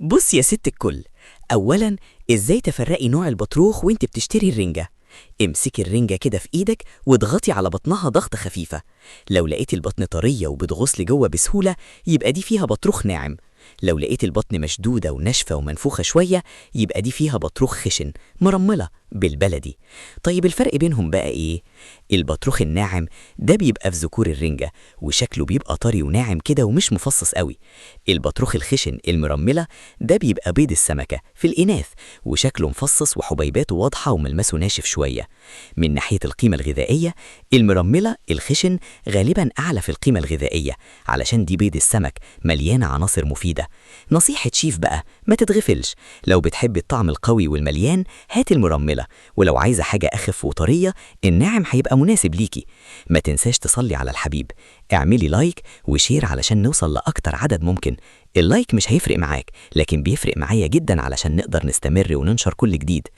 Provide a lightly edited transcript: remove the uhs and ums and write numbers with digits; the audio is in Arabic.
بص يا ست الكل. أولا، إزاي تفرقي نوع البطروخ وانت بتشتري الرنجة؟ امسكي الرنجة كده في ايدك واضغطي على بطنها ضغطة خفيفة. لو لقيت البطن طرية وبتغوص لجوه بسهولة يبقى دي فيها بطروخ ناعم. لو لقيت البطن مشدودة وناشفة ومنفوخة شوية يبقى دي فيها بطروخ خشن مرملة بالبلدي. طيب الفرق بينهم بقى ايه؟ البطروخ الناعم ده بيبقى في ذكور الرنجة وشكله بيبقى طري وناعم كده ومش مفصص قوي. البطروخ الخشن المرملة ده بيبقى بيض السمكة في الإناث وشكله مفصص وحبيباته واضحة وملمسه ناشف شوية. من ناحية القيمة الغذائية، المرملة الخشن غالبا أعلى في القيمة الغذائية علشان دي بيض السمك مليانة عناصر مفيدة. نصيحة شيف بقى، ما تتغفلش، لو بتحب الطعم القوي والمليان هات المرملة، ولو عايزة حاجة أخف وطرية الناعم هيبقى مناسب ليكي. ما تنساش تصلي على الحبيب، اعملي لايك وشير علشان نوصل لأكتر عدد ممكن. اللايك مش هيفرق معاك لكن بيفرق معايا جدا علشان نقدر نستمر وننشر كل جديد.